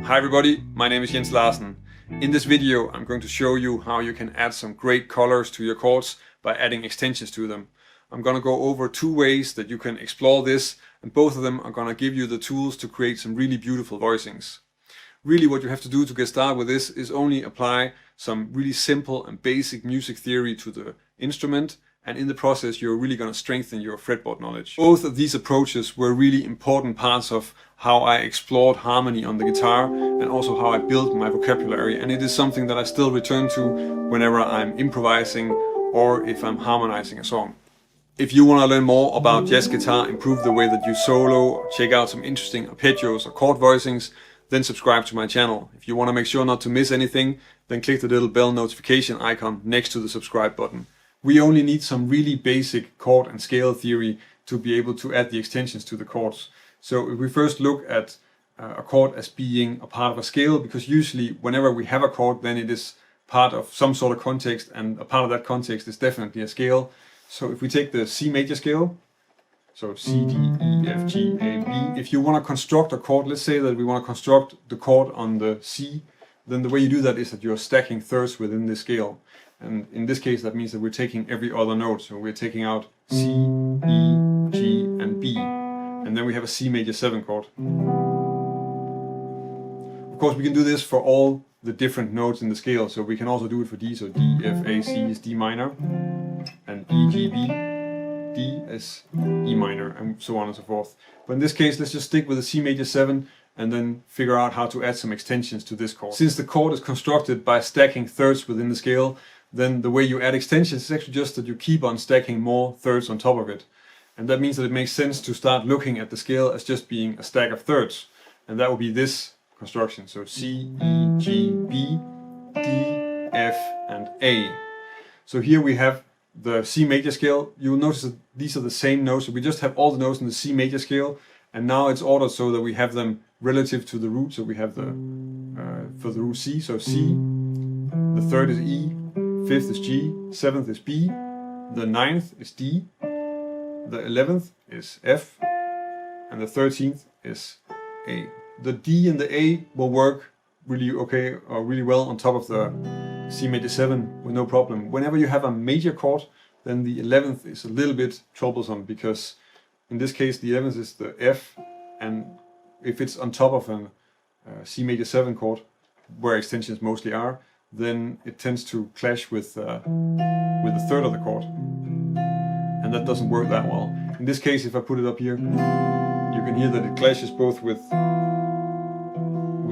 Hi everybody, my name is Jens Larsen. In this video I'm going to show you how you can add some great colors to your chords by adding extensions to them. I'm going to go over two ways that you can explore this, and both of them are going to give you the tools to create some really beautiful voicings. Really what you have to do to get started with this is only apply some really simple and basic music theory to the instrument, and in the process you're really going to strengthen your fretboard knowledge. Both of these approaches were really important parts of how I explored harmony on the guitar and also how I built my vocabulary, and it is something that I still return to whenever I'm improvising or if I'm harmonizing a song. If you want to learn more about jazz guitar, improve the way that you solo, or check out some interesting arpeggios or chord voicings, then subscribe to my channel. If you want to make sure not to miss anything, then click the little bell notification icon next to the subscribe button. We only need some really basic chord and scale theory to be able to add the extensions to the chords. So if we first look at a chord as being a part of a scale, because usually whenever we have a chord, then it is part of some sort of context, and a part of that context is definitely a scale. So if we take the C major scale, so C, D, E, F, G, A, B, if you want to construct a chord, let's say that we want to construct the chord on the C, then the way you do that is that you're stacking thirds within the scale. And in this case, that means that we're taking every other note. So we're taking out C, E, G, and B. And then we have a C major 7 chord. Of course, we can do this for all the different notes in the scale. So we can also do it for D. So D, F, A, C is D minor. And E, G, B, D is E minor, and so on and so forth. But in this case, let's just stick with the C major 7 and then figure out how to add some extensions to this chord. Since the chord is constructed by stacking thirds within the scale, then the way you add extensions is actually just that you keep on stacking more thirds on top of it. And that means that it makes sense to start looking at the scale as just being a stack of thirds. And that will be this construction. So C, E, G, B, D, F, and A. So here we have the C major scale. You'll notice that these are the same notes. So we just have all the notes in the C major scale. And now it's ordered so that we have them relative to the root. So we have the, for the root C, so C, the third is E, 5th is G, 7th is B, the 9th is D, the 11th is F, and the 13th is A. The D and the A will work really okay or really well on top of the C major 7 with no problem. Whenever you have a major chord, then the 11th is a little bit troublesome, because in this case the 11th is the F, and if it's on top of a C major 7 chord, where extensions mostly are, then it tends to clash with the third of the chord, and that doesn't work that well. In this case, if I put it up here, you can hear that it clashes both with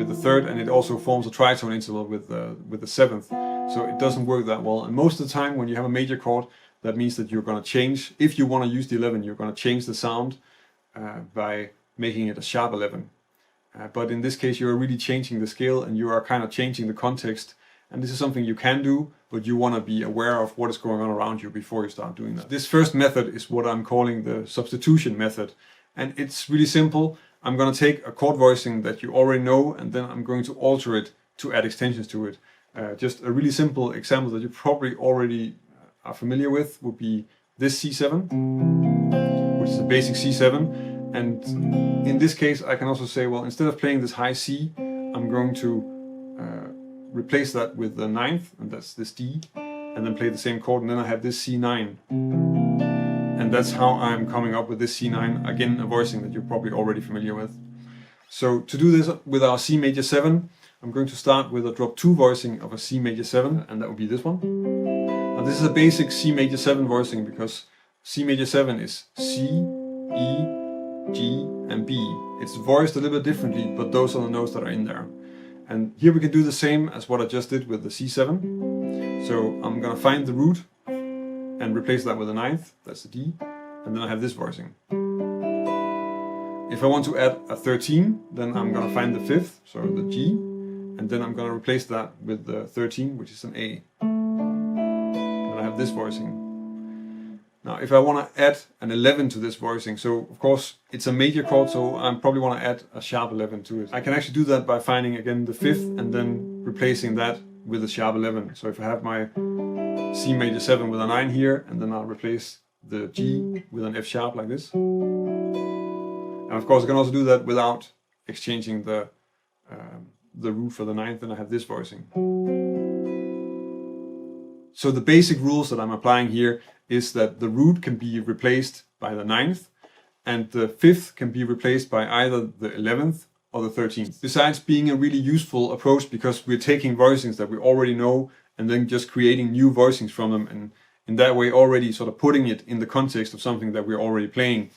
the third, and it also forms a tritone interval with the 7th, so it doesn't work that well. And most of the time when you have a major chord, that means that you're going to change, if you want to use the 11, you're going to change the sound by making it a sharp 11. But in this case you're really changing the scale, and you are kind of changing the context. And this is something you can do, but you want to be aware of what is going on around you before you start doing that. This first method is what I'm calling the substitution method. And it's really simple. I'm going to take a chord voicing that you already know, and then I'm going to alter it to add extensions to it. Just a really simple example that you probably already are familiar with would be this C7, which is a basic C7. And in this case I can also say, well, instead of playing this high C, I'm going to replace that with the 9th, and that's this D, and then play the same chord, and then I have this C9. And that's how I'm coming up with this C9, again a voicing that you're probably already familiar with. So to do this with our C major 7, I'm going to start with a drop 2 voicing of a C major 7, and that would be this one. Now this is a basic C major 7 voicing, because C major 7 is C, E, G, and B. It's voiced a little bit differently, but those are the notes that are in there. And here we can do the same as what I just did with the C7. So I'm going to find the root and replace that with the 9th, that's the D, and then I have this voicing. If I want to add a 13, then I'm going to find the 5th, so the G, and then I'm going to replace that with the 13, which is an A. Then I have this voicing. Now if I want to add an 11 to this voicing, so of course it's a major chord, so I probably want to add a sharp 11 to it. I can actually do that by finding again the 5th and then replacing that with a sharp 11. So if I have my C major 7 with a 9 here, and then I'll replace the G with an F sharp like this. And of course I can also do that without exchanging the the root for the ninth, then I have this voicing. So the basic rules that I'm applying here is that the root can be replaced by the ninth, and the fifth can be replaced by either the 11th or the 13th. Besides being a really useful approach because we're taking voicings that we already know and then just creating new voicings from them, and in that way already sort of putting it in the context of something that we're already playing.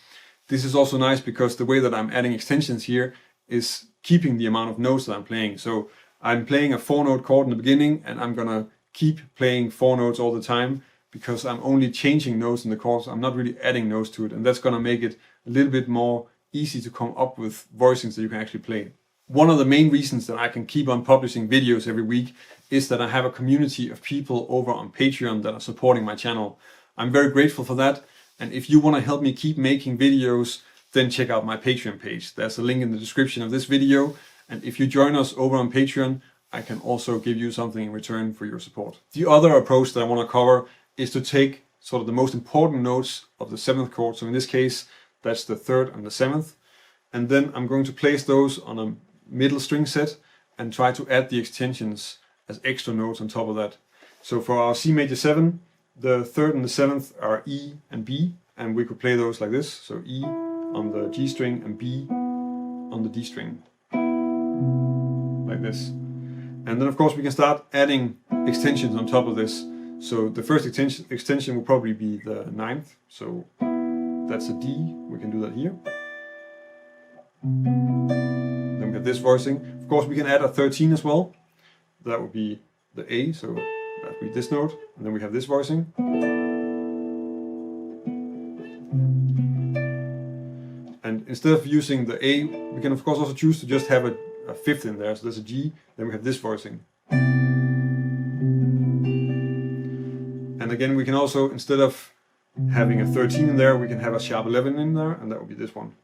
This is also nice because the way that I'm adding extensions here is keeping the amount of notes that I'm playing. So I'm playing a 4-note chord in the beginning, and I'm gonna keep playing 4 notes all the time because I'm only changing notes in the chords. I'm not really adding notes to it, and that's gonna make it a little bit more easy to come up with voicings that you can actually play. One of the main reasons that I can keep on publishing videos every week is that I have a community of people over on Patreon that are supporting my channel. I'm very grateful for that, and if you want to help me keep making videos, then check out my Patreon page. There's a link in the description of this video, and if you join us over on Patreon, I can also give you something in return for your support. The other approach that I want to cover is to take sort of the most important notes of the 7th chord, so in this case that's the 3rd and the 7th, and then I'm going to place those on a middle string set and try to add the extensions as extra notes on top of that. So for our C major 7, the 3rd and the 7th are E and B, and we could play those like this, so E on the G string and B on the D string, like this. And then of course we can start adding extensions on top of this. So the first extension will probably be the 9th, so that's a D, we can do that here. Then we have this voicing. Of course we can add a 13 as well. That would be the A, so that would be this note. And then we have this voicing. And instead of using the A, we can of course also choose to just have a 5th in there. So there's a G, then we have this voicing. And again, we can also, instead of having a 13 in there, we can have a sharp 11 in there, and that would be this one.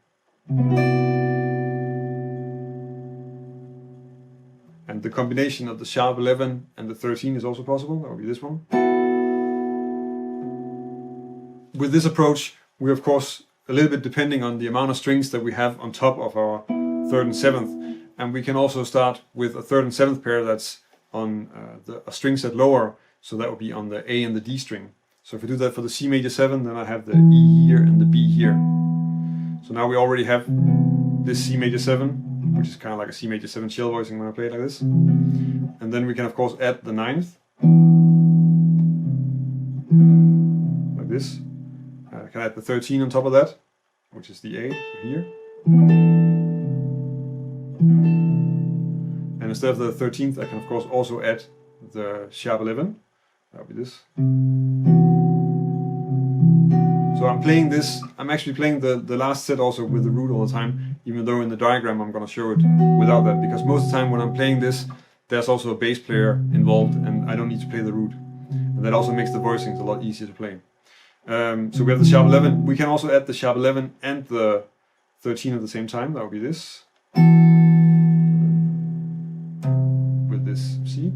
And the combination of the sharp 11 and the 13 is also possible. That would be this one. With this approach, we're of course a little bit depending on the amount of strings that we have on top of our 3rd and 7th. And we can also start with a 3rd and 7th pair that's on a string set lower. So that would be on the A and the D string. So if we do that for the C major 7, then I have the E here and the B here. So now we already have this C major 7, which is kind of like a C major 7 chill voicing when I play it like this. And then we can of course add the 9th, like this. I can add the 13 on top of that, which is the A, so here. And instead of the 13th, I can of course also add the sharp 11. That would be this. So I'm playing this, I'm actually playing the last set also with the root all the time, even though in the diagram I'm going to show it without that, because most of the time when I'm playing this, there's also a bass player involved and I don't need to play the root. And that also makes the voicings a lot easier to play. So we have the sharp 11, we can also add the sharp 11 and the 13 at the same time, that would be this. With this C.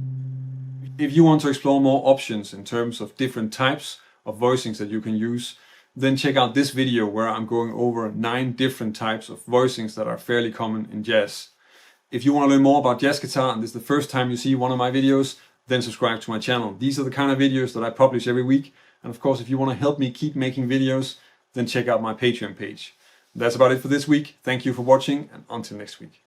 If you want to explore more options in terms of different types of voicings that you can use, then check out this video where I'm going over 9 different types of voicings that are fairly common in jazz. If you want to learn more about jazz guitar and this is the first time you see one of my videos, then subscribe to my channel. These are the kind of videos that I publish every week. And of course, if you want to help me keep making videos, then check out my Patreon page. That's about it for this week. Thank you for watching, and until next week.